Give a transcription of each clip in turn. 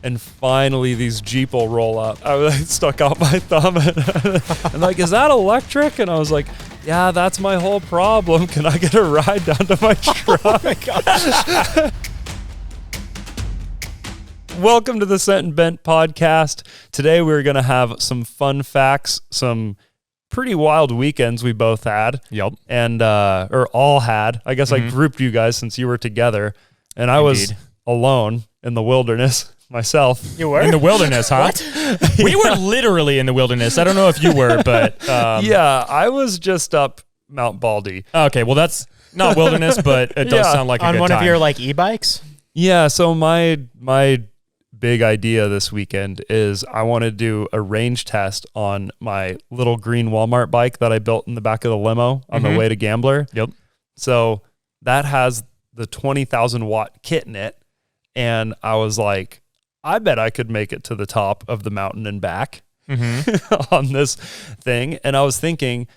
And finally, these Jeep will roll up. I stuck out my thumb and like, is that electric? And I was like, yeah, that's my whole problem. Can I get a ride down to my truck? Oh my gosh. Welcome to the Sent and Bent podcast. Today, we're going to have some fun facts, some pretty wild weekends we both had. Yep. And, or all had. I guess I grouped you guys since you were together. And I was alone in the wilderness. Myself. You were? In the wilderness, huh? What? We were literally in the wilderness. I don't know if you were, but... yeah, I was just up Mount Baldy. Okay, well, that's not wilderness, but it does sound like a good time. On one of your, like, e-bikes? Yeah, so my big idea this weekend is I want to do a range test on my little green Walmart bike that I built in the back of the limo on the way to Gambler. Yep. So that has the 20,000 watt kit in it, and I was like... I bet I could make it to the top of the mountain and back on this thing. And I was thinking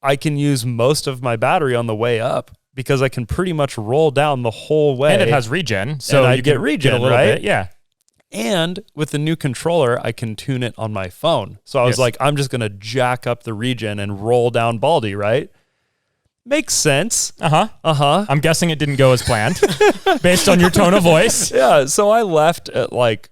I can use most of my battery on the way up because I can pretty much roll down the whole way. And it has regen. So you get regen, a little right? bit. Yeah. And with the new controller, I can tune it on my phone. So I was like, I'm just going to jack up the regen and roll down Baldy, right? Makes sense. I'm guessing it didn't go as planned based on your tone of voice. Yeah. So I left at like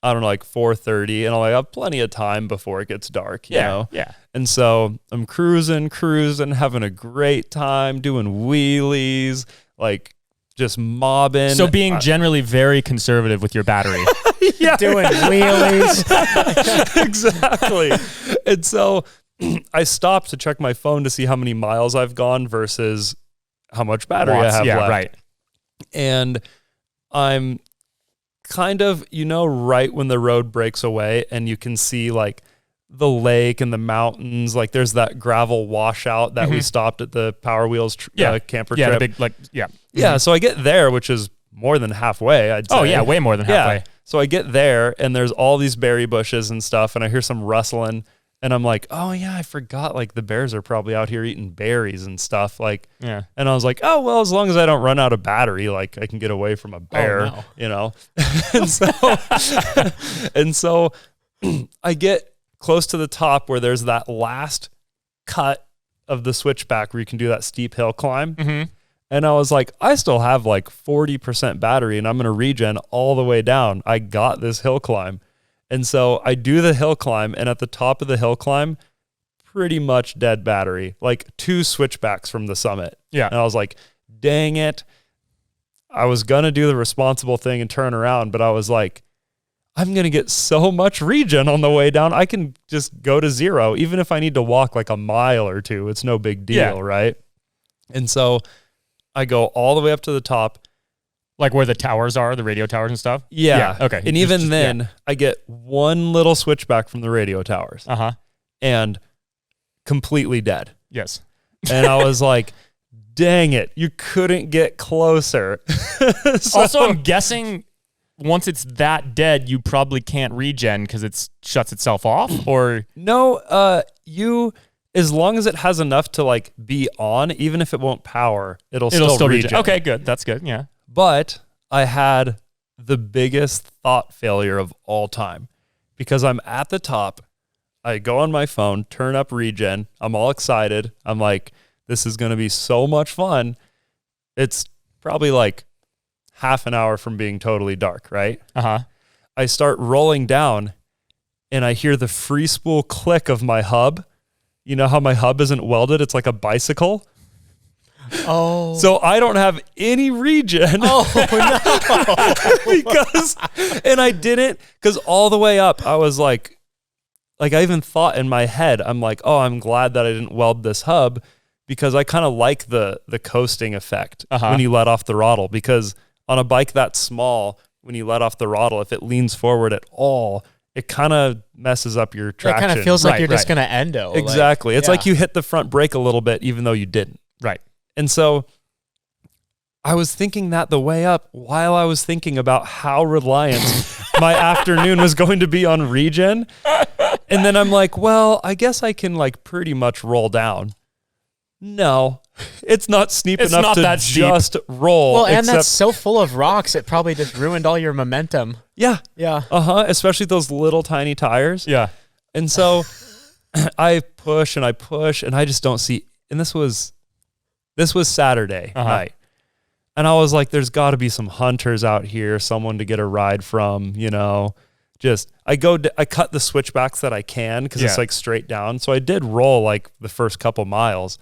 4:30, and I have plenty of time before it gets dark, you know? Yeah. And so I'm cruising, having a great time, doing wheelies, like just mobbing. So being generally very conservative with your battery. Yeah. Doing wheelies. Exactly. And so I stopped to check my phone to see how many miles I've gone versus how much battery I have left. Right. And I'm kind of, right when the road breaks away and you can see like the lake and the mountains, like there's that gravel washout that we stopped at the Power Wheels camper trip. The big, Yeah, so I get there, which is more than halfway, I'd say. Oh yeah, way more than halfway. Yeah. So I get there and there's all these berry bushes and stuff, and I hear some rustling. And I'm like, oh yeah, I forgot, like the bears are probably out here eating berries and stuff. Like, yeah. And I was like, oh, well, as long as I don't run out of battery, like I can get away from a bear, and so I get close to the top where there's that last cut of the switchback where you can do that steep hill climb. And I was like, I still have like 40% battery and I'm going to regen all the way down. I got this hill climb. And so I do the hill climb, and at the top of the hill climb, pretty much dead battery, like 2 switchbacks from the summit. Yeah. And I was like, dang it. I was going to do the responsible thing and turn around, but I was like, I'm going to get so much regen on the way down. I can just go to 0. Even if I need to walk like a mile or 2, it's no big deal, right? And so I go all the way up to the top. Like where the towers are, the radio towers and stuff? Yeah. Okay. And even then, I get one little switchback from the radio towers. And completely dead. Yes. And I was like, dang it, you couldn't get closer. Also, I'm guessing once it's that dead, you probably can't regen because it shuts itself off, or? No, as long as it has enough to like be on, even if it won't power, it'll still regen. Okay, good. That's good. Yeah. But I had the biggest thought failure of all time because I'm at the top. I go on my phone, turn up regen. I'm all excited. I'm like, this is going to be so much fun. It's probably like half an hour from being totally dark, right? I start rolling down and I hear the free spool click of my hub. You know how my hub isn't welded? It's like a bicycle. Oh. So I don't have any regen. Oh, no. And I didn't, because all the way up, I was like I even thought in my head, I'm like, oh, I'm glad that I didn't weld this hub because I kind of like the coasting effect when you let off the throttle, because on a bike that small, when you let off the throttle, if it leans forward at all, it kind of messes up your traction. It kind of feels like you're just going to endo. Exactly. It's like you hit the front brake a little bit, even though you didn't. Right. And so I was thinking that the way up while I was thinking about how reliant my afternoon was going to be on regen. And then I'm like, well, I guess I can like pretty much roll down. No, it's not steep It's enough not to that steep. just roll. Well, and except, that's so full of rocks, it probably just ruined all your momentum. yeah. Yeah. Especially those little tiny tires. Yeah. And so I push and I just don't see. And this was Saturday night. And I was like, there's got to be some hunters out here, someone to get a ride from, just I cut the switchbacks that I can because it's like straight down. So I did roll like the first couple miles,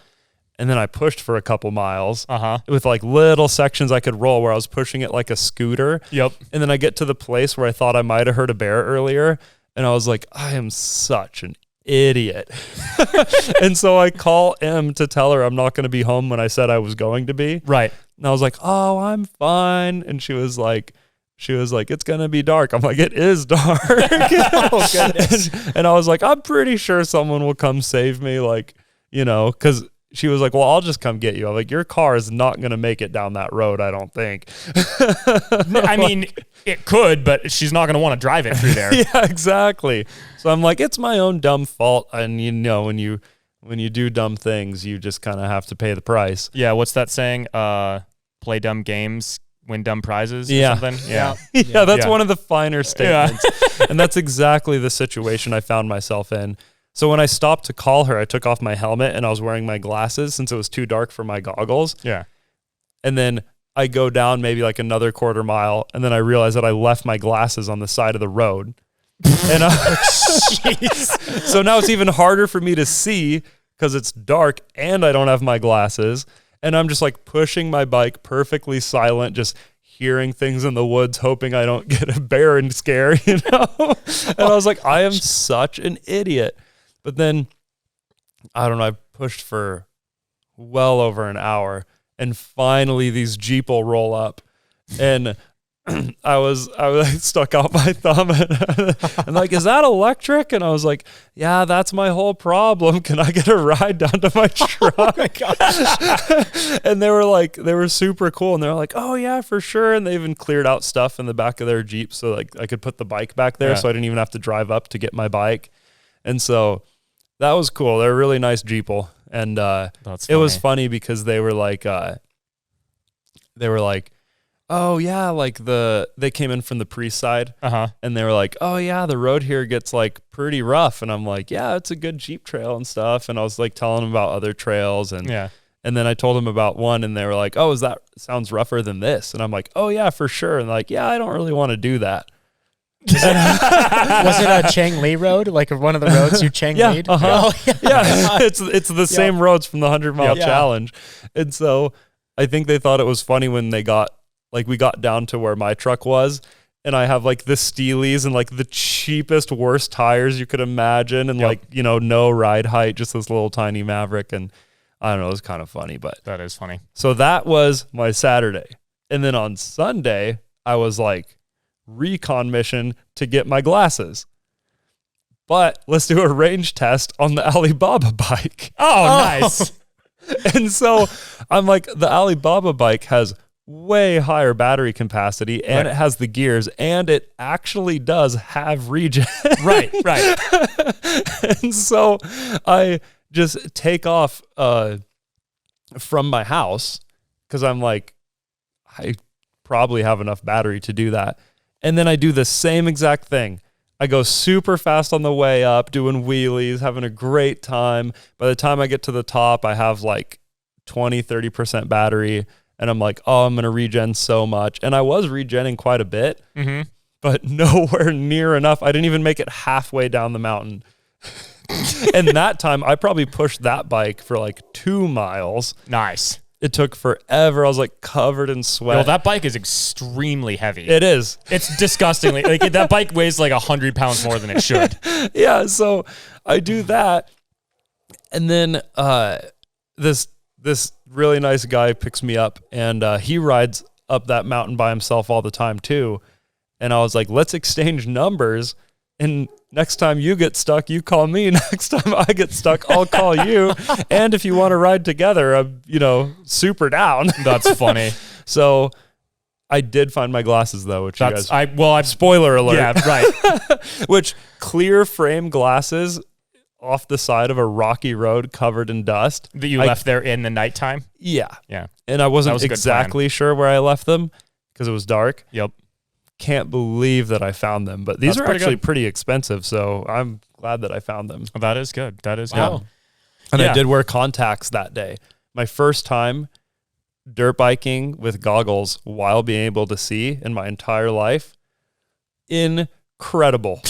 and then I pushed for a couple miles with like little sections I could roll where I was pushing it like a scooter. Yep. And then I get to the place where I thought I might have heard a bear earlier, and I was like, I am such an idiot. And so I call Em to tell her I'm not going to be home when I said I was going to be. Right. And I was like, oh, I'm fine. And she was like, it's going to be dark. I'm like, it is dark. Oh, goodness. And I was like, I'm pretty sure someone will come save me. Like, because she was like, well, I'll just come get you. I'm like, your car is not going to make it down that road, I don't think. I mean, it could, but she's not going to want to drive it through there. Yeah, exactly. So I'm like, it's my own dumb fault. And when you do dumb things, you just kind of have to pay the price. Yeah, what's that saying? Play dumb games, win dumb prizes or something? Yeah. Yeah, that's one of the finer statements. And that's exactly the situation I found myself in. So when I stopped to call her, I took off my helmet and I was wearing my glasses since it was too dark for my goggles. Yeah. And then I go down maybe like another quarter mile, and then I realize that I left my glasses on the side of the road. And so now it's even harder for me to see because it's dark and I don't have my glasses. And I'm just like pushing my bike perfectly silent, just hearing things in the woods, hoping I don't get a bear and scare, And I was like, I am such an idiot. But then, I don't know, I pushed for well over an hour, and finally these Jeep will roll up, and I stuck out my thumb and like, is that electric? And I was like, yeah, that's my whole problem. Can I get a ride down to my truck? Oh my gosh. And they were super cool. And they were like, oh yeah, for sure. And they even cleared out stuff in the back of their Jeep so like I could put the bike back there. So I didn't even have to drive up to get my bike. And so that was cool. They're a really nice Jeeple. And it was funny because they were like, oh yeah, like they came in from the Priest side, and they were like, oh yeah, the road here gets like pretty rough, and I'm like, yeah, it's a good Jeep trail and stuff, and I was like telling them about other trails, and then I told them about one, and they were like, oh, sounds rougher than this, and I'm like, oh yeah, for sure, and like, yeah, I don't really want to do that. Was it a Chang Lee road, like one of the roads you Chang Lee'd? Oh, yeah. It's the same roads from the 100-mile challenge, and so I think they thought it was funny when we got down to where my truck was, and I have like the Steelies and like the cheapest, worst tires you could imagine, and like, no ride height, just this little tiny Maverick. And I don't know, it was kind of funny, but that is funny. So that was my Saturday. And then on Sunday, I was like recon mission to get my glasses. But let's do a range test on the Alibaba bike. Oh, nice. And so I'm like, the Alibaba bike has way higher battery capacity, and it has the gears, and it actually does have regen. Right. And so I just take off from my house because I'm like, I probably have enough battery to do that. And then I do the same exact thing. I go super fast on the way up, doing wheelies, having a great time. By the time I get to the top, I have like 20-30% battery. And I'm like, oh, I'm going to regen so much. And I was regenning quite a bit, but nowhere near enough. I didn't even make it halfway down the mountain. And that time, I probably pushed that bike for like 2 miles. Nice. It took forever. I was like covered in sweat. Well, that bike is extremely heavy. It is. It's disgustingly. Like that bike weighs like 100 pounds more than it should. Yeah. So I do that. And then this really nice guy picks me up, and he rides up that mountain by himself all the time too. And I was like, let's exchange numbers. And next time you get stuck, you call me. Next time I get stuck, I'll call you. And if you want to ride together, I'm, super down. That's funny. So I did find my glasses though, which That's, spoiler alert. Yeah, right. Which clear frame glasses off the side of a rocky road covered in dust. That you left there in the nighttime? Yeah. Yeah. And I wasn't was a good exactly sure where I left them because it was dark. Yep. Can't believe that I found them. But these That's are pretty actually good. pretty expensive, so I'm glad that I found them. That is good. That is Wow. good. And Yeah. I did wear contacts that day. My first time dirt biking with goggles while being able to see in my entire life. Incredible.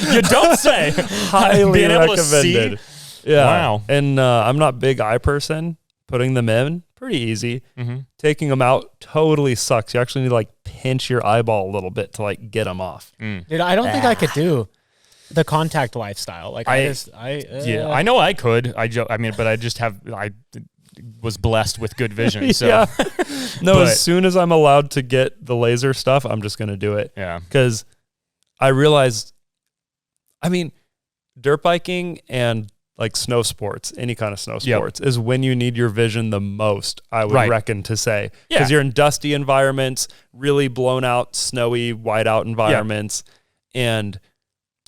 You don't say. Highly Being able to recommended. see? Yeah. Wow. And I'm not a big eye person. Putting them in, pretty easy. Mm-hmm. Taking them out totally sucks. You actually need to like pinch your eyeball a little bit to like get them off. Dude, I don't think I could do the contact lifestyle. Like Yeah, I know I could. I mean, but I was blessed with good vision. So Yeah. No, But- as soon as I'm allowed to get the laser stuff, I'm just going to do it. yeah. Because I realized, I mean, dirt biking and like snow sports, any kind of snow sports, is when you need your vision the most, I would Right. reckon to say. Yeah. Because you're in dusty environments, really blown out, snowy, whiteout environments, and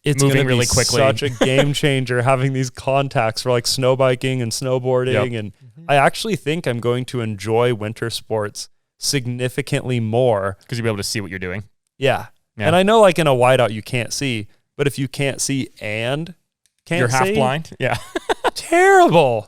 it's Moving going to really be quickly. such a game changer having these contacts for like snow biking and snowboarding. Yep. And I actually think I'm going to enjoy winter sports significantly more. Because you'll be able to see what you're doing. Yeah. Yeah. And I know like in a whiteout you can't see, but if you can't see and can't You're half see, blind. Yeah. terrible.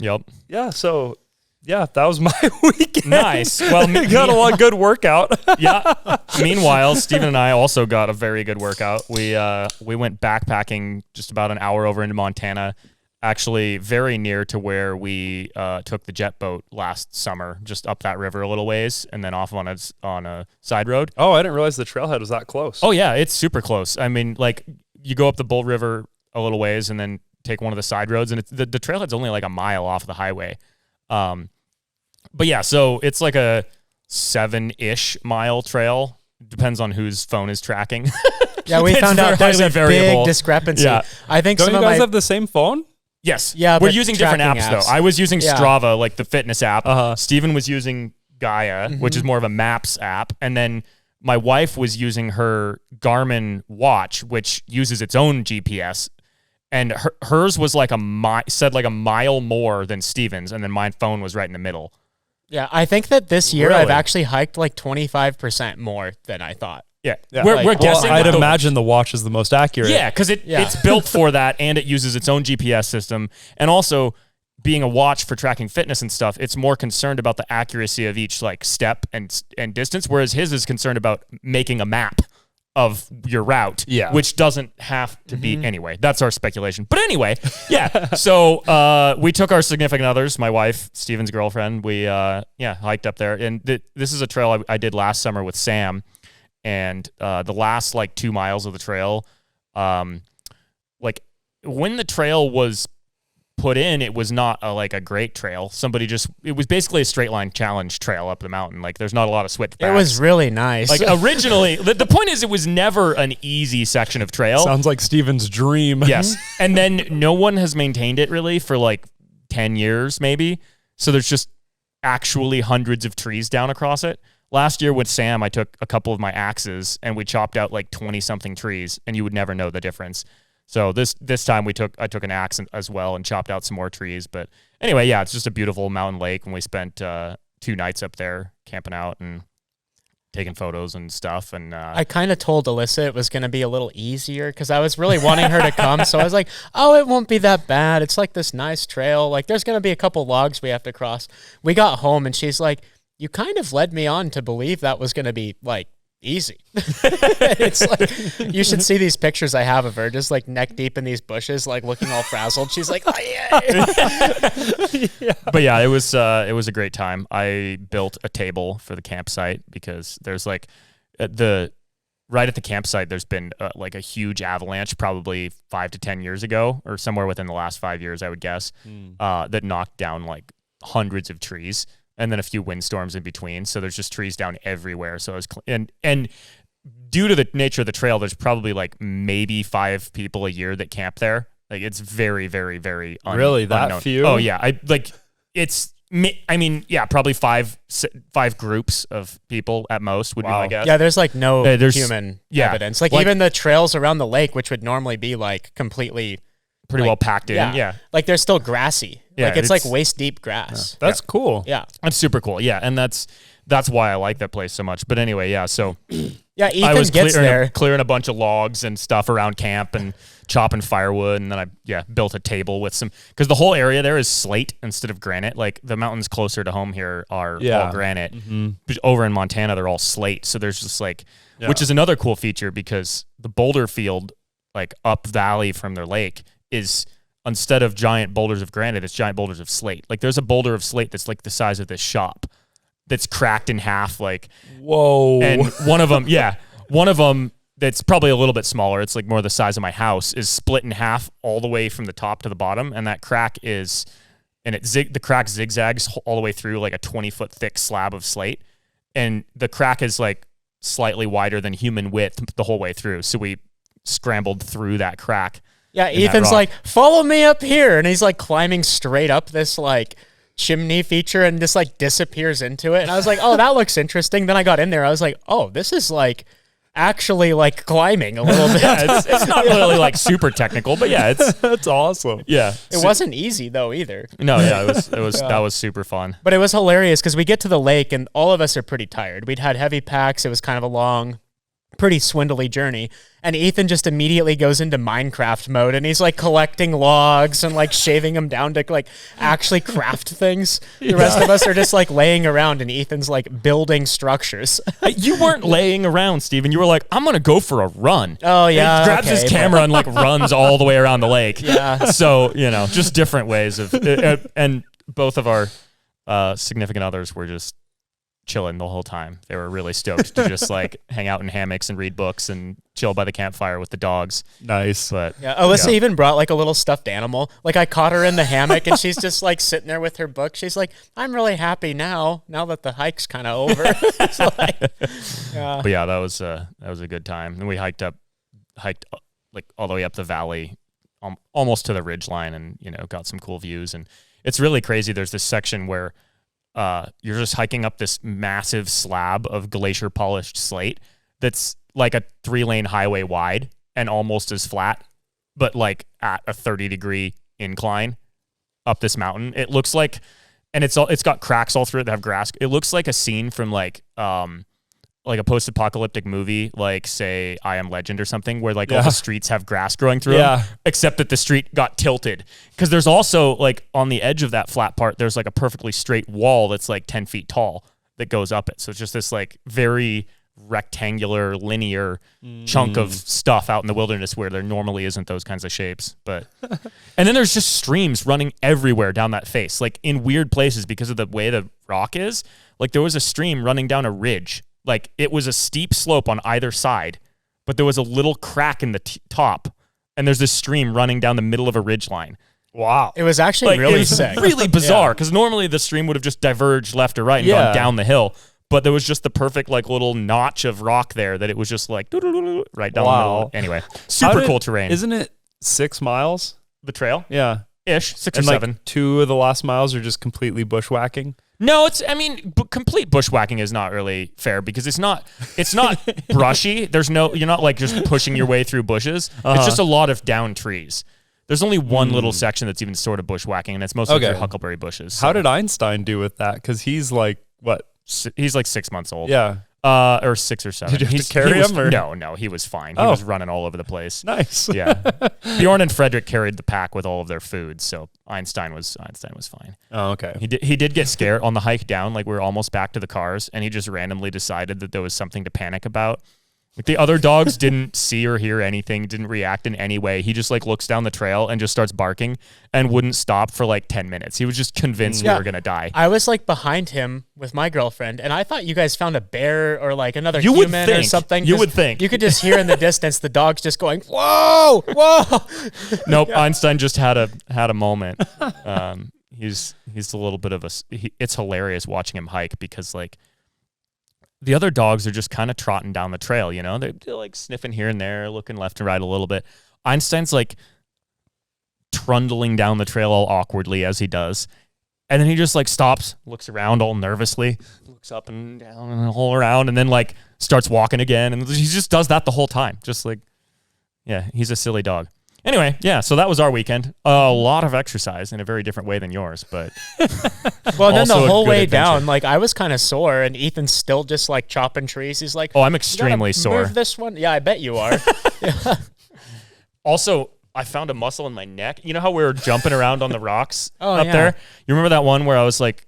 Yep. Yeah, so yeah, that was my weekend. Nice. Well, I got a lot good workout. Yeah. Meanwhile, Steven and I also got a very good workout. We went backpacking just about an hour over into Montana, actually very near to where we took the jet boat last summer, just up that river a little ways and then off on a side road. Oh, I didn't realize the trailhead was that close. Oh yeah, it's super close. I mean, like you go up the Bull River a little ways and then take one of the side roads, and it's, the trailhead's only like a mile off the highway. But yeah, so it's like a 7-ish mile trail. Depends on whose phone is tracking. Yeah, we It's found out there's highly a variable. big discrepancy. Yeah. I think Don't some you of guys my have the same phone? Yes. Yeah, We're but using different tracking apps, apps. though. I was using Yeah. Strava, like the fitness app. Uh-huh. Steven was using Gaia, which is more of a maps app. And then my wife was using her Garmin watch, which uses its own GPS. And hers was like said like a mile more than Steven's, and then my phone was right in the middle. Yeah, I think that this year Really? I've actually hiked like 25% more than I thought. Yeah, Yeah. we're Like, guessing. Well, I'd with the- imagine the watch is the most accurate. Yeah, because it's built for that, and it uses its own GPS system. And also, being a watch for tracking fitness and stuff, it's more concerned about the accuracy of each like step and distance, whereas his is concerned about making a map of your route, Yeah. which doesn't have to be anyway. That's our speculation. But anyway, yeah. So we took our significant others, my wife, Steven's girlfriend. We hiked up there, and this is a trail I did last summer with Sam, and the last like 2 miles of the trail, like when the trail was put in, it was not a great trail. It was basically a straight line challenge trail up the mountain. Like there's not a lot of switchbacks. It was really nice. like originally, the point is it was never an easy section of trail. Sounds like Steven's dream. Yes. And then no one has maintained it really for like 10 years maybe. So there's just actually hundreds of trees down across it. Last year with Sam, I took a couple of my axes and we chopped out like 20 something trees, and you would never know the difference. So this time I took an axe as well and chopped out some more trees. But anyway, yeah, it's just a beautiful mountain lake, and we spent 2 nights up there camping out and taking photos and stuff. And I kind of told Alyssa it was going to be a little easier because I was really wanting her to come. So I was like, oh, it won't be that bad. It's like this nice trail. Like there's going to be a couple logs we have to cross. We got home and she's like, you kind of led me on to believe that was going to be like easy. It's like, you should see these pictures I have of her just like neck deep in these bushes, like looking all frazzled. She's like, oh yeah. But yeah, it was a great time. I built a table for the campsite because there's like right at the campsite, there's been like a huge avalanche probably 5 to 10 years ago, or somewhere within the last 5 years, I would guess, that knocked down like hundreds of trees, and then a few windstorms in between. So there's just trees down everywhere. So it was and due to the nature of the trail, there's probably like maybe 5 people a year that camp there. Like it's very, very, very Really? That unknown. few? Oh yeah. It's I mean, yeah, probably five groups of people at most would be my guess. Yeah, there's like no there's human evidence. Like even the trails around the lake, which would normally be like completely pretty well packed in. Yeah. Like they're still grassy. Yeah, like it's like waist deep grass. That's cool. Yeah. That's super cool. Yeah. And that's why I like that place so much. But anyway, yeah. So yeah, Ethan I was gets there. clearing a bunch of logs and stuff around camp and chopping firewood. And then I built a table with because the whole area there is slate instead of granite. Like the mountains closer to home here are all granite. But over in Montana, they're all slate. So there's just like, which is another cool feature because the boulder field, like up valley from their lake, is instead of giant boulders of granite, it's giant boulders of slate. Like there's a boulder of slate that's like the size of this shop that's cracked in half. Like, whoa. And one of them that's probably a little bit smaller. It's like more the size of my house is split in half all the way from the top to the bottom. And that crack the crack zigzags all the way through like a 20-foot thick slab of slate. And the crack is like slightly wider than human width the whole way through. So we scrambled through that crack. Yeah, Ethan's like, follow me up here. And he's like climbing straight up this like chimney feature and just like disappears into it. And I was like, oh, that looks interesting. Then I got in there. I was like, oh, this is like actually like climbing a little bit. Yeah, it's not really like super technical, but yeah, that's awesome. Yeah. It wasn't easy though either. No, yeah, it was that was super fun. But it was hilarious because we get to the lake and all of us are pretty tired. We'd had heavy packs. It was kind of a long, pretty swindly journey. And Ethan just immediately goes into Minecraft mode and he's like collecting logs and like shaving them down to like actually craft things. The rest of us are just like laying around and Ethan's like building structures. You weren't laying around, Steven. You were like, I'm going to go for a run. Oh, yeah. And he grabs his camera and like runs all the way around the lake. Yeah. So, just different ways of, and both of our significant others were just chilling the whole time. They were really stoked to just like hang out in hammocks and read books and chill by the campfire with the dogs. Nice. But yeah, Alyssa even brought like a little stuffed animal. Like I caught her in the hammock and she's just like sitting there with her book. She's like, I'm really happy now that the hike's kind of over. But yeah, that was a good time. And we hiked like all the way up the valley, almost to the ridge line, and got some cool views. And it's really crazy. There's this section where you're just hiking up this massive slab of glacier polished slate that's like a 3-lane highway wide and almost as flat, but like at a 30-degree incline up this mountain. It looks like, and it's got cracks all through it that have grass. It looks like a scene from like a post-apocalyptic movie, like say I Am Legend or something, where like all the streets have grass growing through them, except that the street got tilted. Because there's also like on the edge of that flat part, there's like a perfectly straight wall that's like 10 feet tall that goes up it. So it's just this like very rectangular, linear chunk of stuff out in the wilderness where there normally isn't those kinds of shapes. But and then there's just streams running everywhere down that face, like in weird places because of the way the rock is. Like there was a stream running down a ridge. Like it was a steep slope on either side, but there was a little crack in the top, and there's this stream running down the middle of a ridge line. Wow. It was actually really sick. Really bizarre, because normally the stream would have just diverged left or right and gone down the hill, but there was just the perfect like little notch of rock there that it was just like right down the middle. Anyway, super cool terrain. Isn't it 6 miles? The trail? Yeah. Ish, 6 or and 7. Like 2 of the last miles are just completely bushwhacking. No, complete bushwhacking is not really fair because it's not brushy. You're not like just pushing your way through bushes. It's just a lot of down trees. There's only one little section that's even sort of bushwhacking, and it's mostly through huckleberry bushes. So. How did Einstein do with that? Because he's like, what? He's like 6 months old. Yeah. Or 6 or 7. Did you have to carry him? Or? No, he was fine. He was running all over the place. Nice. Yeah. Bjorn and Frederick carried the pack with all of their food, so Einstein was fine. Oh, okay. He did get scared on the hike down, like we were almost back to the cars, and he just randomly decided that there was something to panic about. Like the other dogs didn't see or hear anything, didn't react in any way. He just like looks down the trail and just starts barking and wouldn't stop for like 10 minutes. He was just convinced we were going to die. I was like behind him with my girlfriend, and I thought you guys found a bear or like another human or something. You would think. You could just hear in the distance the dogs just going, whoa, whoa. Nope, Einstein just had a moment. He's a little bit of it's hilarious watching him hike because like the other dogs are just kind of trotting down the trail, They're like sniffing here and there, looking left and right a little bit. Einstein's like trundling down the trail all awkwardly as he does. And then he just like stops, looks around all nervously, looks up and down and all around, and then like starts walking again. And he just does that the whole time. Just like, yeah, he's a silly dog. Anyway, yeah, so that was our weekend. A lot of exercise in a very different way than yours, but well, then the also a whole good way adventure. down, like I was kind of sore, and Ethan's still just like chopping trees. He's like, Oh, I'm "You extremely gotta sore. Move this one, yeah, I bet you are." Also, I found a muscle in my neck. You know how we were jumping around on the rocks Oh, up yeah. there? You remember that one where I was like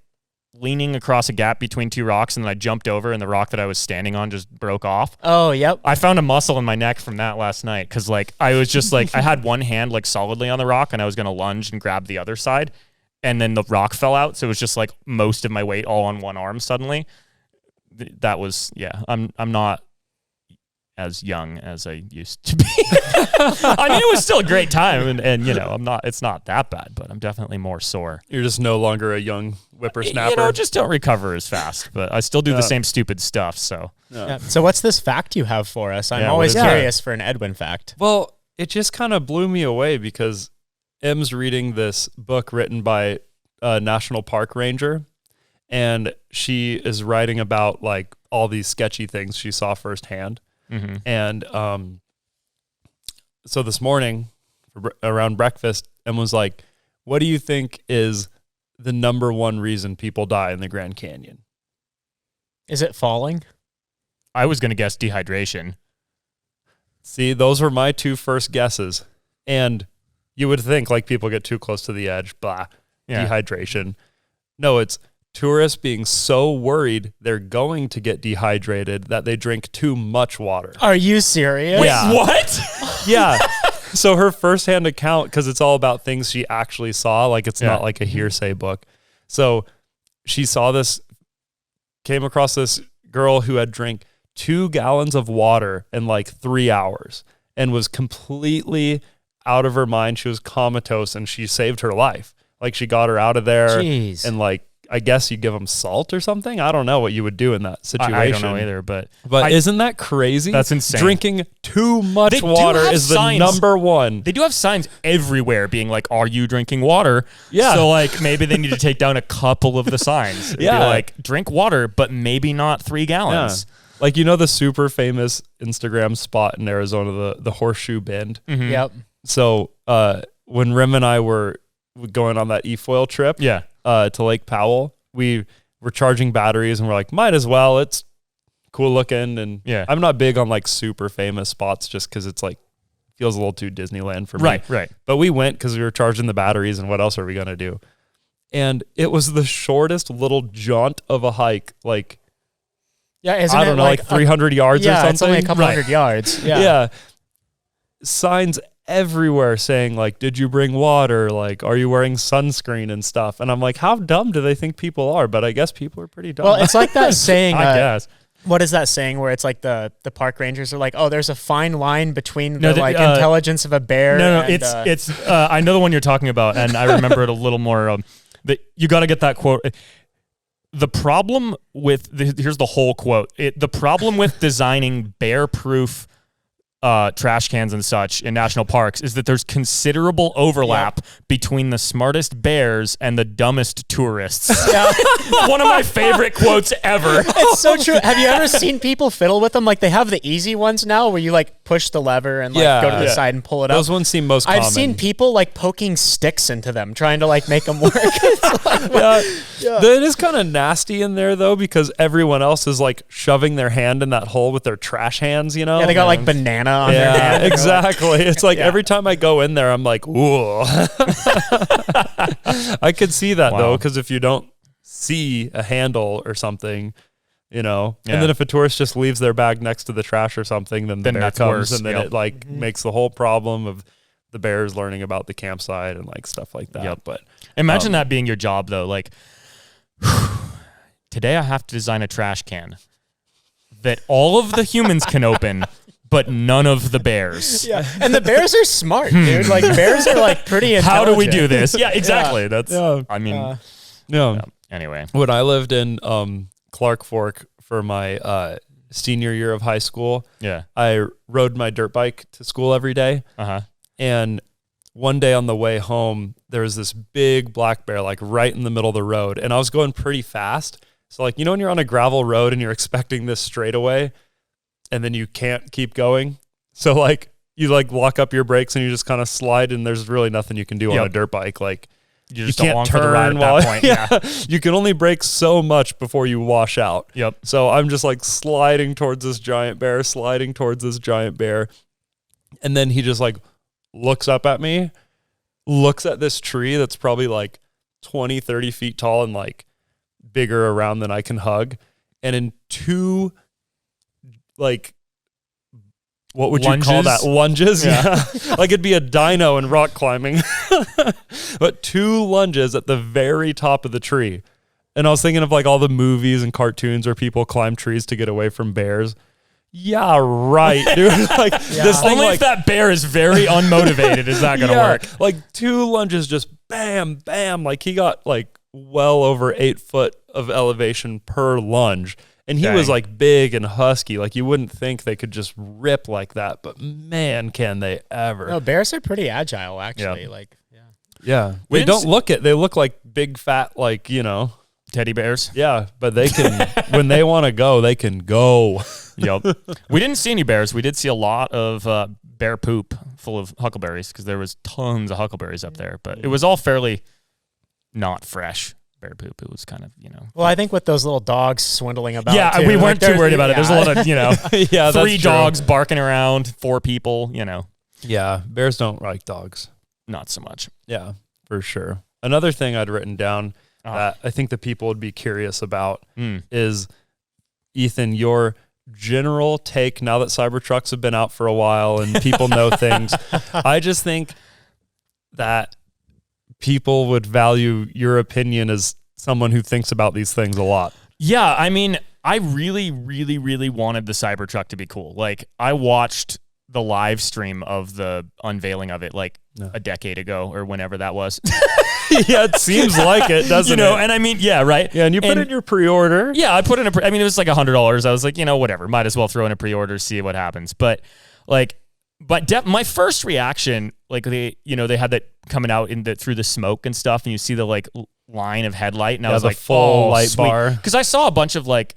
leaning across a gap between two rocks and then I jumped over and the rock that I was standing on just broke off? Oh, yep. I found a muscle in my neck from that last night because like I was just like I had one hand like solidly on the rock and I was going to lunge and grab the other side and then the rock fell out. So it was just like most of my weight all on one arm suddenly. That was, yeah, I'm not as young as I used to be. I mean, it was still a great time, and you know, it's not that bad, but I'm definitely more sore. You're just no longer a young whippersnapper. You know, just don't recover as fast, but I still do the same stupid stuff. So, Yeah. So what's this fact you have for us? I'm Yeah, always what is curious for an Edwin fact. Well, it just kind of blew me away because M's reading this book written by a national park ranger, and she is writing about like all these sketchy things she saw firsthand. mm-hmm. And so this morning around breakfast, Em was like, what do you think is the number one reason people die in the Grand Canyon? Is it falling? I was going to guess dehydration. See, those were my two first guesses. And you would think like people get too close to the edge, blah, Yeah. dehydration. No, it's tourists being so worried they're going to get dehydrated that they drink too much water. Are you serious? Yeah. What? Yeah. So her firsthand account, because it's all about things she actually saw, like it's not like a hearsay book. So she saw this, came across this girl who had drank 2 gallons of water in like 3 hours and was completely out of her mind. She was comatose and she saved her life. Like she got her out of there. Jeez. And like, I guess you give them salt or something. I don't know what you would do in that situation. I don't know either, but Isn't that crazy? That's insane. Drinking too much They do water have is the signs. number one. they do have signs everywhere being like, are you drinking water? Yeah. So like maybe they need to take down a couple of the signs. It'd be Yeah. like drink water, but maybe not 3 gallons. Like, you know, the super famous Instagram spot in Arizona, the Horseshoe Bend. Mhm. Yep. So when Rim and I were going on that e-foil trip Yeah. to Lake Powell, we were charging batteries and we're like, might as well. It's cool looking. And Yeah. I'm not big on like super famous spots just because it's like feels a little too Disneyland for me. Right. But we went because we were charging the batteries and what else are we going to do? And it was the shortest little jaunt of a hike. Like, Yeah. Isn't I it don't know, like 300 yards or yeah, something. it's only a couple hundred yards. Yeah. Yeah. Signs everywhere saying like, did you bring water? Like, are you wearing sunscreen and stuff? And I'm like, how dumb do they think people are? But I guess people are pretty dumb. Well, it's like that saying. I guess. What is that saying where it's like the park rangers are like, oh, there's a fine line between No, the the, like uh, intelligence of a bear. No, and, it's I know the one you're talking about, and I remember it a little more. That you got to get that quote. The problem with here's the whole quote. The problem with designing bear-proof trash cans and such in national parks is that there's considerable overlap between the smartest bears and the dumbest tourists. Yeah. One of my favorite quotes ever. It's so true. Have you ever seen people fiddle with them? Like they have the easy ones now where you like push the lever and like go to the side and pull it Those up. ones seem most common. I've seen people like poking sticks into them, trying to like make them work. It is kind of nasty in there though, because everyone else is like shoving their hand in that hole with their trash hands, you know? Yeah, they got like banana on their hand. Yeah, exactly. It's like every time I go in there, I'm like, ooh. I could see that though, because if you don't see a handle or something, you know, and then if a tourist just leaves their bag next to the trash or something, then the bear that's comes worse. and then it like makes the whole problem of the bears learning about the campsite and like stuff like that. Yep. But Imagine that being your job though. Like, today I have to design a trash can that all of the humans can open, but none of the bears. Yeah, and the bears are smart, dude. Like bears are like pretty intelligent. How do we do this? Yeah, exactly. That's. Yeah. I mean. no. Anyway, When I lived in Clark Fork for my senior year of high school, yeah. I rode my dirt bike to school every day. Uh huh. And one day on the way home, there was this big black bear like right in the middle of the road, and I was going pretty fast. So like, when you're on a gravel road and you're expecting this straightaway and then you can't keep going. So like you like lock up your brakes and you just kind of slide, and there's really nothing you can do on a dirt bike. Like you just can't turn for the ride at that point. Yeah. You can only brake so much before you wash out. Yep. So I'm just like sliding towards this giant bear. And then he just like looks up at me, looks at this tree that's probably like 20, 30 feet tall and like bigger around than I can hug. And in two, like, what would you call that? Lunges? Yeah. Like it'd be a dino in rock climbing. But 2 lunges at the very top of the tree. And I was thinking of like all the movies and cartoons where people climb trees to get away from bears. Yeah, right, dude. Like this thing, only like, if that bear is very unmotivated is that gonna work. Like 2 lunges, just bam, bam. Like he got like well over 8 foot of elevation per lunge. And he was like big and husky. Like you wouldn't think they could just rip like that, but man, can they ever. No, bears are pretty agile actually. Like They they look like big fat, like, Teddy bears. Yeah, but they can, when they want to go, they can go. Yep. We didn't see any bears. We did see a lot of bear poop full of huckleberries because there was tons of huckleberries up there, but it was all fairly not fresh bear poop. It was kind of, Well, I think with those little dogs swindling about. Yeah, too, we weren't too worried about it. There's a lot of, yeah, 3 dogs barking around, 4 people, Yeah, bears don't like dogs. Not so much. Yeah, for sure. Another thing I'd written down that I think the people would be curious about is, Ethan, your general take now that Cybertrucks have been out for a while and people know things. I just think that people would value your opinion as someone who thinks about these things a lot. Yeah, I mean, I really, really, really wanted the Cybertruck to be cool. Like, I watched the live stream of the unveiling of it like a decade ago or whenever that was. Yeah, it seems like it, doesn't it? And I mean, yeah, right. Yeah, and you put in your pre-order. Yeah, I put in it was like $100. I was like, whatever, might as well throw in a pre-order, see what happens. But like, my first reaction, like they had that coming out through the smoke and stuff, and you see the like line of headlight, and I was like, full light bar. Because I saw a bunch of like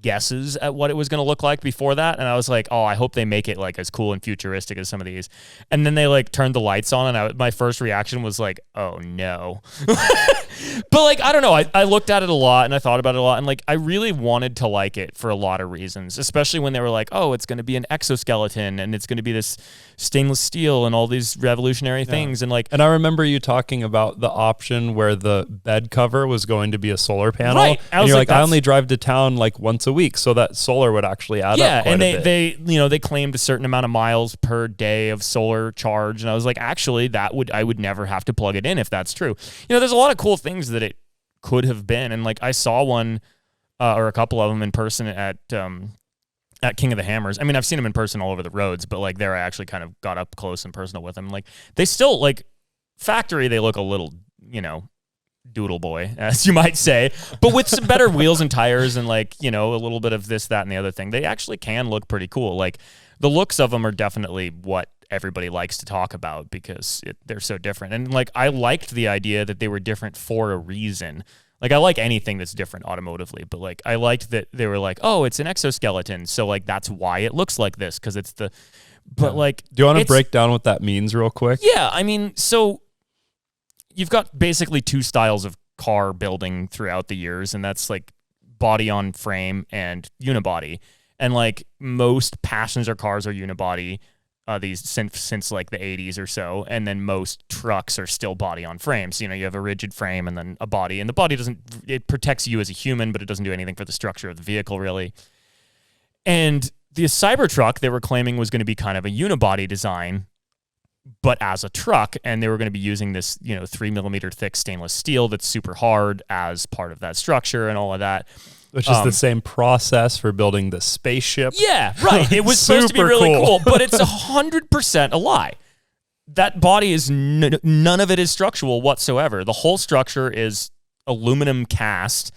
guesses at what it was going to look like before that, and I was like, I hope they make it like as cool and futuristic as some of these. And then they like turned the lights on, and my first reaction was like, oh no. But like, I don't know, I looked at it a lot and I thought about it a lot, and like I really wanted to like it for a lot of reasons, especially when they were like, it's going to be an exoskeleton and it's going to be this stainless steel and all these revolutionary things. And like, and I remember you talking about the option where the bed cover was going to be a solar panel. Right. And you're like, I only drive to town like once a week, so that solar would actually add up quite and a bit. they claimed a certain amount of miles per day of solar charge, and I was like, actually, I would never have to plug it in if that's true. There's a lot of cool things that it could have been, and like I saw one or a couple of them in person at King of the Hammers. I mean, I've seen them in person all over the roads, but like there I actually kind of got up close and personal with them. Like they still, like factory, they look a little, doodle boy, as you might say, but with some better wheels and tires and like, a little bit of this, that, and the other thing, they actually can look pretty cool. Like the looks of them are definitely what everybody likes to talk about because they're so different. And like, I liked the idea that they were different for a reason. Like I like anything that's different automotively, but like I liked that they were like, it's an exoskeleton, so like that's why it looks like this, because it's the. But like, do you want to break down what that means real quick? Yeah, I mean, so you've got basically 2 styles of car building throughout the years, and that's like body on frame and unibody. And like most passenger cars are unibody. These since like the 80s or so, and then most trucks are still body on frame. So, you have a rigid frame and then a body, and the body it protects you as a human, but it doesn't do anything for the structure of the vehicle really. And the Cybertruck they were claiming was going to be kind of a unibody design, but as a truck, and they were going to be using this, 3mm thick stainless steel that's super hard as part of that structure and all of that. Which is the same process for building the spaceship. Yeah, right. It was supposed to be really cool, but it's 100% a lie. That body is none of it is structural whatsoever. The whole structure is aluminum cast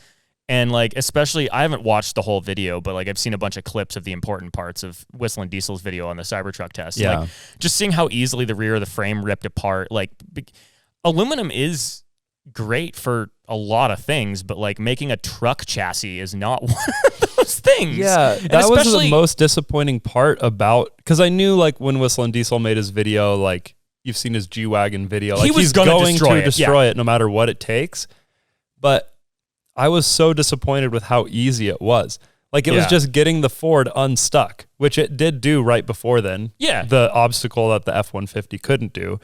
And like, especially, I haven't watched the whole video, but like I've seen a bunch of clips of the important parts of Whistling Diesel's video on the Cybertruck test. Yeah. Like, just seeing how easily the rear of the frame ripped apart. Like, aluminum is great for a lot of things, but like making a truck chassis is not one of those things. Yeah, that was the most disappointing part about, because I knew like when Whistling Diesel made his video, like you've seen his G-Wagon video, like he's going to destroy it no matter what it takes. But I was so disappointed with how easy it was. Like it was just getting the Ford unstuck, which it did do right before then. Yeah. The obstacle that the F-150 couldn't do.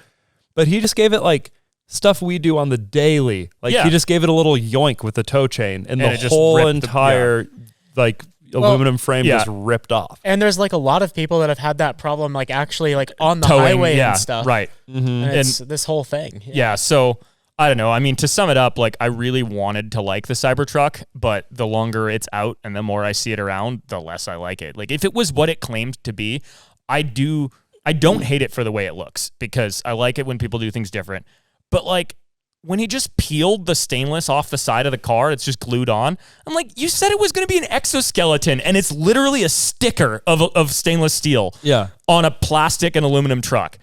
But he just gave it like stuff we do on the daily. Like he just gave it a little yoink with the tow chain, and the whole entire like aluminum frame just ripped off. And there's like a lot of people that have had that problem, like actually like on the highway and stuff. Right. Mm-hmm. And it's this whole thing. Yeah. So I don't know. I mean, to sum it up, like I really wanted to like the Cybertruck, but the longer it's out and the more I see it around, the less I like it. Like if it was what it claimed to be, I don't hate it for the way it looks, because I like it when people do things different. But like when he just peeled the stainless off the side of the car, it's just glued on. I'm like, you said it was going to be an exoskeleton, and it's literally a sticker of stainless steel on a plastic and aluminum truck.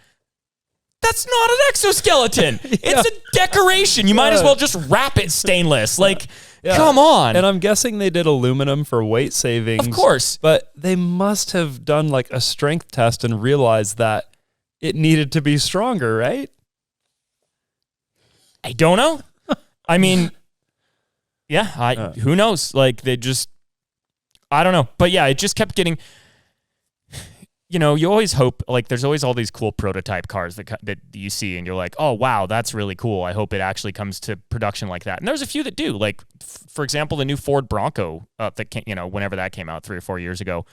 That's not an exoskeleton. It's a decoration. You might as well just wrap it stainless. Like, come on. And I'm guessing they did aluminum for weight savings. Of course. But they must have done like a strength test and realized that it needed to be stronger, right? I don't know. I mean, who knows? Like they just, I don't know. But yeah, it just kept getting, you always hope, like there's always all these cool prototype cars that you see and you're like, oh, wow, that's really cool. I hope it actually comes to production like that. And there's a few that do. Like, for example, the new Ford Bronco that came, whenever that came out 3 or 4 years ago,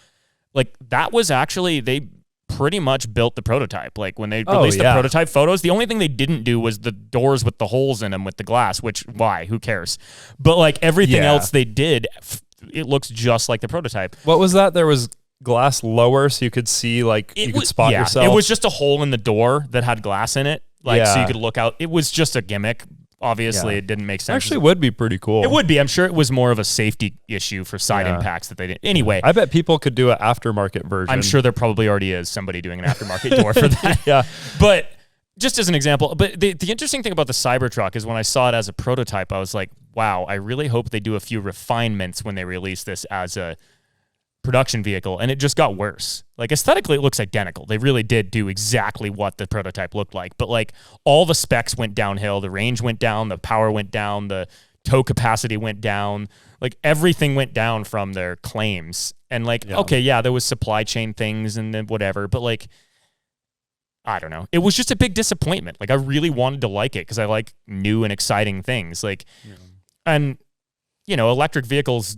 like that was actually, they pretty much built the prototype. Like when they released the prototype photos, the only thing they didn't do was the doors with the holes in them with the glass, which why? Who cares? But like everything else they did, it looks just like the prototype. What was that? There was glass lower so you could see, like you could spot yourself. It was just a hole in the door that had glass in it, like so you could look out. It was just a gimmick. Obviously, it didn't make sense. Actually, would be pretty cool. It would be. I'm sure it was more of a safety issue for side impacts that they didn't. Anyway, I bet people could do an aftermarket version. I'm sure there probably already is somebody doing an aftermarket door for that. But just as an example, but the interesting thing about the Cybertruck is when I saw it as a prototype, I was like, wow, I really hope they do a few refinements when they release this as a production vehicle, and it just got worse. Like aesthetically it looks identical. They really did do exactly what the prototype looked like, but like all the specs went downhill. The range went down, the power went down, the tow capacity went down, like everything went down from their claims. And like there was supply chain things and then whatever, but like I don't know, it was just a big disappointment. Like I really wanted to like it because I like new and exciting things, like and electric vehicles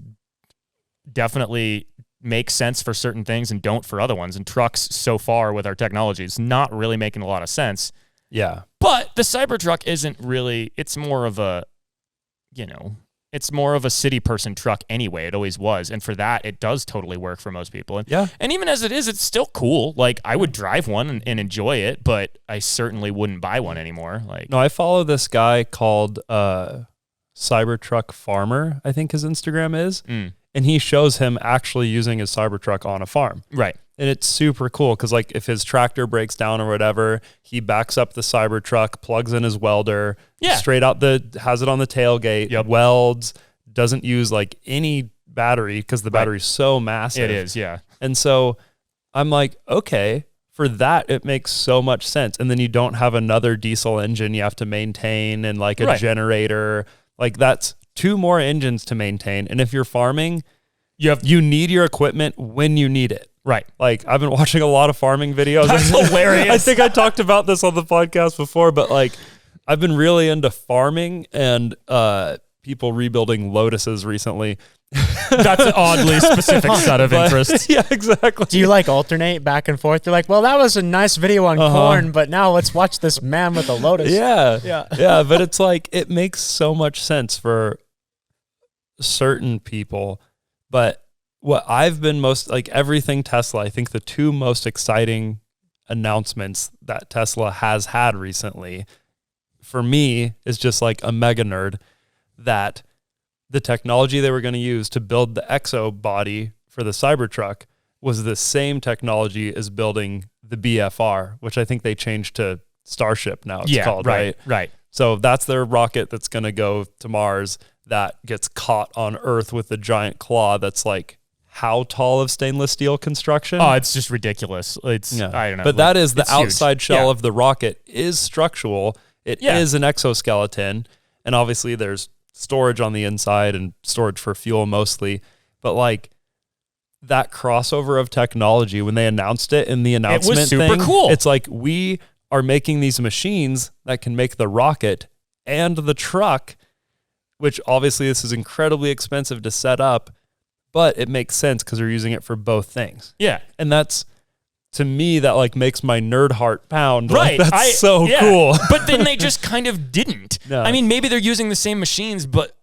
definitely make sense for certain things and don't for other ones. And trucks so far with our technology is not really making a lot of sense. Yeah. But the Cybertruck isn't really, it's more of a, it's more of a city person truck anyway. It always was. And for that, it does totally work for most people. And even as it is, it's still cool. Like I would drive one and enjoy it, but I certainly wouldn't buy one anymore. Like, no, I follow this guy called Cybertruck Farmer, I think his Instagram is. And he shows him actually using his Cybertruck on a farm. Right. And it's super cool because like if his tractor breaks down or whatever, he backs up the Cybertruck, plugs in his welder, straight out has it on the tailgate, welds, doesn't use like any battery because the battery's so massive. It is, yeah. And so I'm like, okay, for that, it makes so much sense. And then you don't have another diesel engine you have to maintain and like a generator. Like that's 2 more engines to maintain. And if you're farming, you need your equipment when you need it. Right. Like I've been watching a lot of farming videos. That's hilarious. I think I talked about this on the podcast before, but like I've been really into farming and people rebuilding Lotuses recently. That's an oddly specific set of interests. Yeah, exactly. Do you like alternate back and forth? You're like, well, that was a nice video on corn, but now let's watch this man with a Lotus. Yeah. But it's like, it makes so much sense for certain people. But what I've been most, like everything Tesla, I think the 2 most exciting announcements that Tesla has had recently for me is just like a mega nerd that the technology they were going to use to build the exo body for the Cybertruck was the same technology as building the BFR, which I think they changed to Starship now it's called, right? Right. So that's their rocket that's going to go to Mars that gets caught on Earth with a giant claw that's like how tall of stainless steel construction? Oh, it's just ridiculous. It's I don't know. But that is the outside huge. shell of the rocket is structural. It is an exoskeleton, and obviously there's storage on the inside and storage for fuel mostly. But like that crossover of technology when they announced it in the announcement it was super thing, cool. It's like we are making these machines that can make the rocket and the truck, which obviously this is incredibly expensive to set up, but it makes sense because they're using it for both things. Yeah. And that's, to me, that like makes my nerd heart pound. Right. Like, that's so cool. But then they just kind of didn't. No. I mean, maybe they're using the same machines, but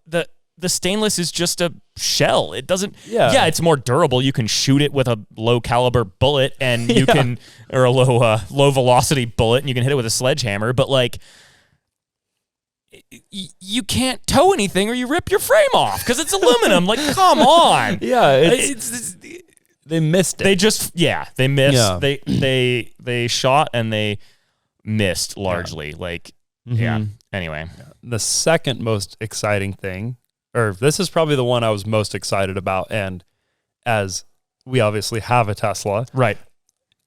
the stainless is just a shell. It doesn't. Yeah, it's more durable. You can shoot it with a low caliber bullet, and you can, or a low velocity bullet, and you can hit it with a sledgehammer. But like, you can't tow anything, or you rip your frame off because it's aluminum. Like, come on. Yeah, they missed it. They just they missed. Yeah. They shot and they missed largely. Like Anyway, the second most exciting thing, or this is probably the one I was most excited about, and as we obviously have a Tesla, right?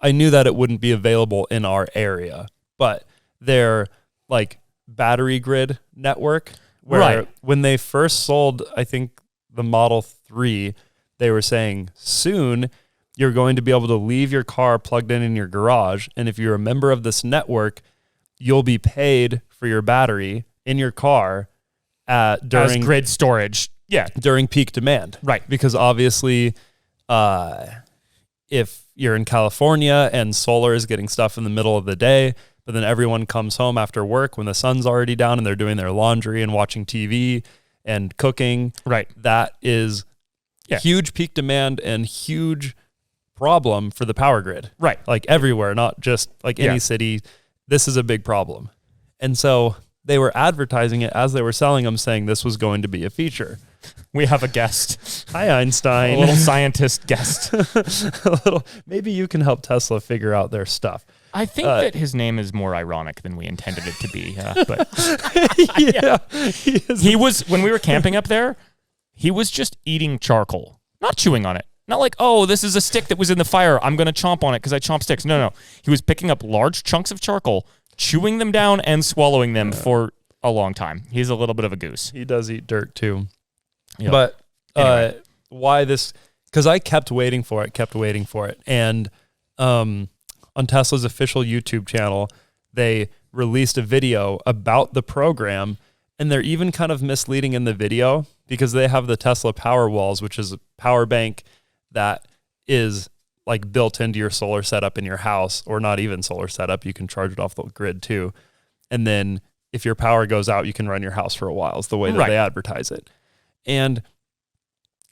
I knew that it wouldn't be available in our area, but their like battery grid network, where when they first sold, I think the Model 3, they were saying soon you're going to be able to leave your car plugged in your garage, and if you're a member of this network, you'll be paid for your battery in your car during as grid storage. Yeah, during peak demand. Right. Because obviously, if you're in California and solar is getting stuff in the middle of the day, but then everyone comes home after work when the sun's already down and they're doing their laundry and watching TV and cooking. Right. That is huge peak demand and huge problem for the power grid. Right. Like everywhere, not just like any city. This is a big problem. And so they were advertising it as they were selling them, saying this was going to be a feature. We have a guest. Hi, Einstein. A little scientist guest. Maybe you can help Tesla figure out their stuff. I think that his name is more ironic than we intended it to be. But he was, when we were camping up there, he was just eating charcoal, not chewing on it. Not like, oh, this is a stick that was in the fire, I'm going to chomp on it because I chomp sticks. No. He was picking up large chunks of charcoal, chewing them down and swallowing them for a long time. He's a little bit of a goose. He does eat dirt too. Yep. But Anyway. why this? Because I kept waiting for it. And on Tesla's official YouTube channel, they released a video about the program, and they're even kind of misleading in the video because they have the Tesla Powerwalls, which is a power bank that is like built into your solar setup in your house, or not even solar setup. You can charge it off the grid too. And then if your power goes out, you can run your house for a while is the way that they advertise it. And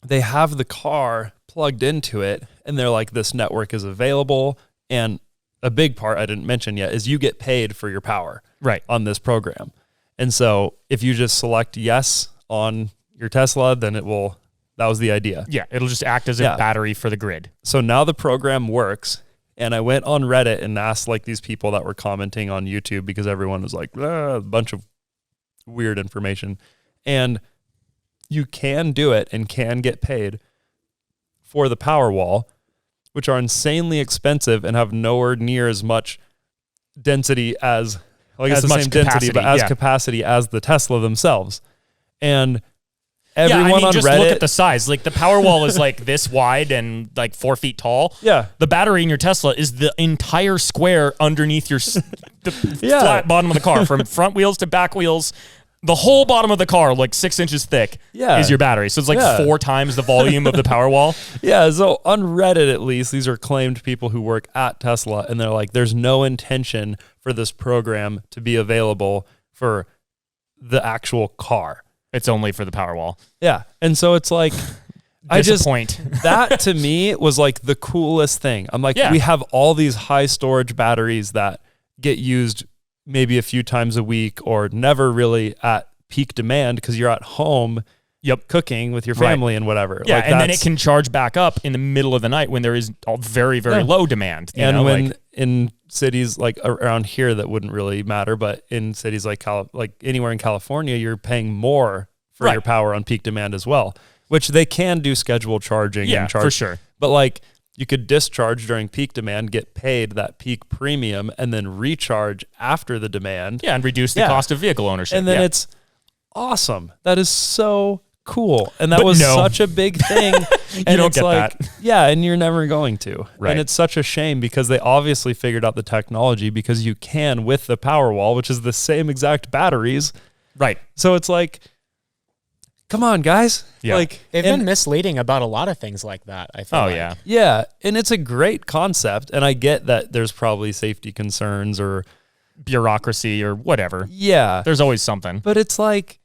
they have the car plugged into it, and they're like, this network is available. And a big part I didn't mention yet is you get paid for your power on this program. And so if you just select yes on your Tesla, then that was the idea. Yeah, it'll just act as a battery for the grid. So now the program works, and I went on Reddit and asked like these people that were commenting on YouTube because everyone was like, a bunch of weird information. And you can do it and can get paid for the Powerwall, which are insanely expensive and have nowhere near as much density as, well, I guess the same density, but as capacity as the Tesla themselves. And everyone on just Reddit, look at the size. Like the Powerwall is like this wide and like 4 feet tall. Yeah. The battery in your Tesla is the entire square underneath your the flat bottom of the car, from front wheels to back wheels. The whole bottom of the car, like 6 inches thick, is your battery. So it's like 4 times the volume of the Powerwall. Yeah, so on Reddit at least, these are claimed people who work at Tesla, and they're like, there's no intention for this program to be available for the actual car. It's only for the Powerwall. Yeah, and so it's like, that to me was like the coolest thing. I'm like, we have all these high storage batteries that get used maybe a few times a week or never really at peak demand because you're at home cooking with your family and whatever. Yeah, and then it can charge back up in the middle of the night when there is very, very low demand. And when in cities like around here, that wouldn't really matter, but in cities like anywhere in California, you're paying more for your power on peak demand as well, which they can do scheduled charging. Yeah, and charge, for sure. But like you could discharge during peak demand, get paid that peak premium, and then recharge after the demand. Yeah, and reduce the cost of vehicle ownership. And then it's awesome. That is so cool. And that was such a big thing. And you don't get that. Yeah, and you're never going to. Right. And it's such a shame because they obviously figured out the technology, because you can with the Powerwall, which is the same exact batteries. Right. So it's like, come on, guys. Yeah. Like, They've been misleading about a lot of things like that, I feel like. yeah. Yeah, and it's a great concept, and I get that there's probably safety concerns or bureaucracy or whatever. Yeah. There's always something. But it's like,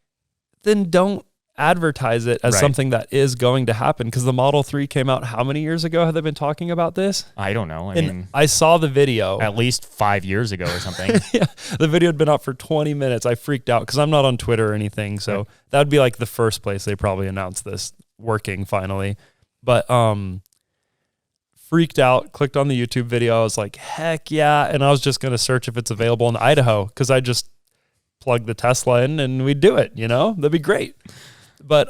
then don't advertise it as something that is going to happen, because the Model 3 came out how many years ago? Have they been talking about this? I don't know. I mean, I saw the video. At least 5 years ago or something. Yeah, the video had been out for 20 minutes. I freaked out because I'm not on Twitter or anything, so that would be like the first place they probably announced this working finally. But freaked out, clicked on the YouTube video. I was like, heck yeah. And I was just going to search if it's available in Idaho, because I just plug the Tesla in and we'd do it, you know? That'd be great. But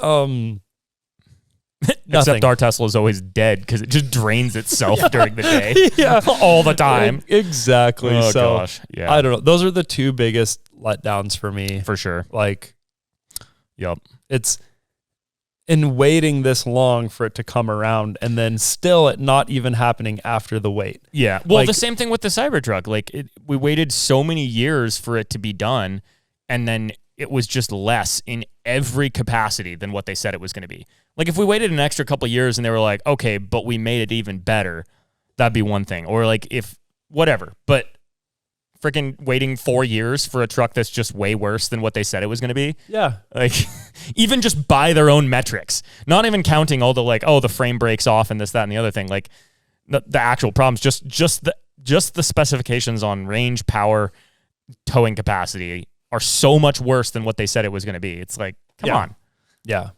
except our Tesla is always dead because it just drains itself during the day. Yeah. All the time. Exactly. Oh, so gosh. Yeah. I don't know. Those are the two biggest letdowns for me. For sure. Like, yep. It's in waiting this long for it to come around, and then still it not even happening after the wait. Yeah. Well, like, the same thing with the Cybertruck. Like, we waited so many years for it to be done, and then it was just less in every capacity than what they said it was going to be. Like, if we waited an extra couple of years and they were like, okay, but we made it even better, that'd be one thing. Or like, if whatever, but freaking waiting 4 years for a truck that's just way worse than what they said it was going to be. Yeah. Like, even just by their own metrics, not even counting all the like, oh, the frame breaks off and this, that, and the other thing. Like the actual problems, just the specifications on range, power, towing capacity are so much worse than what they said it was going to be. It's like, come on. Yeah.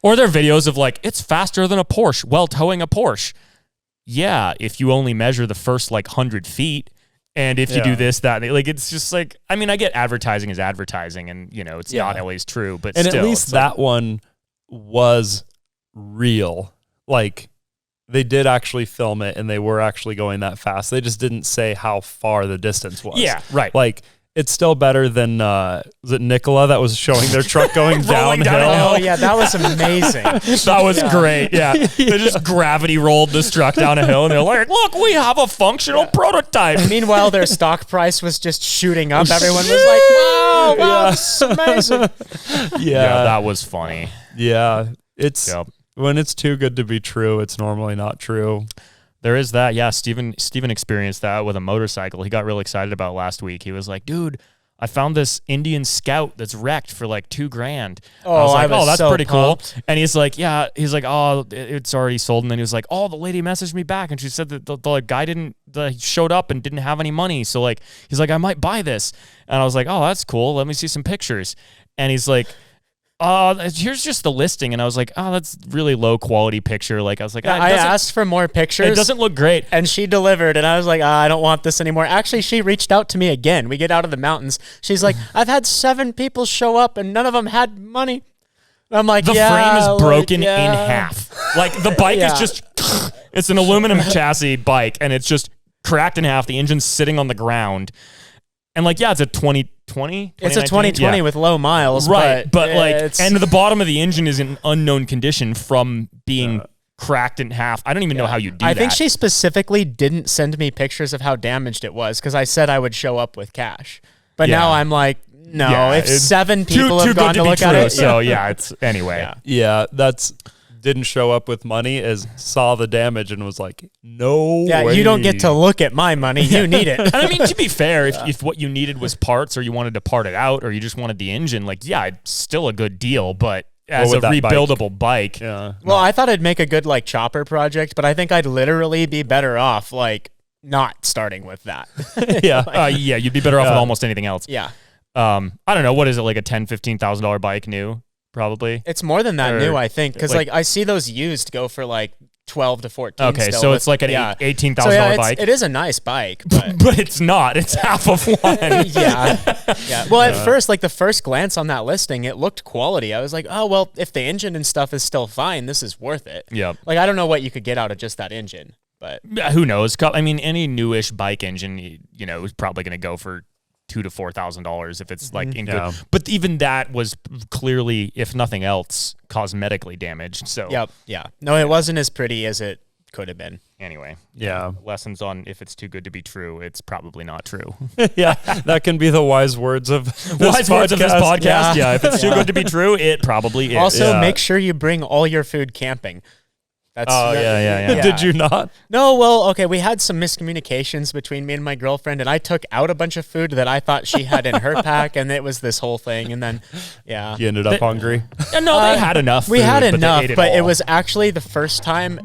Or their videos of like, it's faster than a Porsche while towing a Porsche. Yeah. If you only measure the first like 100 feet, and if you do this, that, like, it's just like, I mean, I get advertising is advertising, and you know, it's not always true, but and still, at least that one was real. Like, they did actually film it, and they were actually going that fast. They just didn't say how far the distance was. Yeah, right. Like, it's still better than, was it Nikola that was showing their truck going downhill? Oh, yeah, that was amazing. That was great, yeah. They just gravity rolled this truck down a hill, and they're like, look, we have a functional prototype. Meanwhile, their stock price was just shooting up. Everyone was like, wow, this is amazing. Yeah, that was funny. Yeah, it's when it's too good to be true, it's normally not true. There is that. Yeah, Steven experienced that with a motorcycle. He got real excited about last week. He was like, dude, I found this Indian Scout that's wrecked for like $2,000. Oh, I was like, I was that's so pretty pumped. cool. And he's like, yeah, oh, it's already sold. And then he was like, oh, the lady messaged me back and she said that the guy showed up and didn't have any money. So like, he's like, I might buy this. And I was like, oh, that's cool. Let me see some pictures. And he's like, here's just the listing. And I was like, oh, that's really low quality picture. Like, I was like, I asked for more pictures. It doesn't look great. And she delivered, and I was like, I don't want this anymore. Actually, she reached out to me again. We get out of the mountains. She's like, I've had 7 people show up, and none of them had money. And I'm like, the frame is broken in half. Like, the bike is just, it's an aluminum chassis bike, and it's just cracked in half. The engine's sitting on the ground. And like, yeah, it's a 2020. It's a 2020 with low miles, right? But like, it's... and the bottom of the engine is in unknown condition from being cracked in half. I don't even know how you do that. I think she specifically didn't send me pictures of how damaged it was because I said I would show up with cash. But now I'm like, no, if 7 people have gone to look at it. So yeah, it's anyway. Yeah, that's didn't show up with money, as saw the damage and was like, no way. You don't get to look at my money. You need it. And I mean, to be fair, if what you needed was parts, or you wanted to part it out, or you just wanted the engine, like, yeah, it's still a good deal, but as a rebuildable bike. Yeah. Well, I thought it'd make a good like chopper project, but I think I'd literally be better off like not starting with that. Yeah. You'd be better off with almost anything else. Yeah. I don't know, what is it, like a $10,000-$15,000 bike new? probably. It's more than that Or, new, I think, because like- like I see those used go for like 12 to 14. Okay, still so with- it's like an yeah. $18,000 So yeah, bike. it is a nice bike, but But it's not. It's half of one. yeah. Well, at first, like the first glance on that listing, it looked quality. I was like, oh well, if the engine and stuff is still fine, this is worth it. Yep. Like I don't know what you could get out of just that engine, but Who knows? I mean, any newish bike engine, you know, is probably going to go for $2,000 to $4,000 if it's like in good. Yeah. But even that was clearly, if nothing else, cosmetically damaged. So yep, yeah. No, it wasn't as pretty as it could have been. anyway, Yeah. lessons on if it's too good to be true, it's probably not true. Yeah. That can be the wise words of this Words of this podcast. Yeah. Yeah, if it's too good to be true, it probably is. Also, Yeah. make sure you bring all your food camping. That's Oh, yeah. Did you not? No, well, okay, we had some miscommunications between me and my girlfriend, and I took out a bunch of food that I thought she had in her pack, and it was this whole thing, and then, yeah. You ended up hungry. No, they had enough. We food, had but they enough, ate but it all. was actually the first time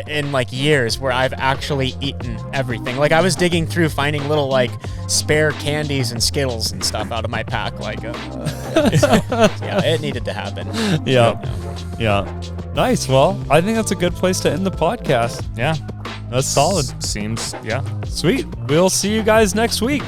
in like years where I've actually eaten everything. Like I was digging through, finding little like spare candies and Skittles and stuff out of my pack. Like, yeah, it needed to happen. Yeah. Yeah. Nice. Well, I think that's a good place to end the podcast. Yeah. That's solid. Seems, yeah. Sweet. We'll see you guys next week.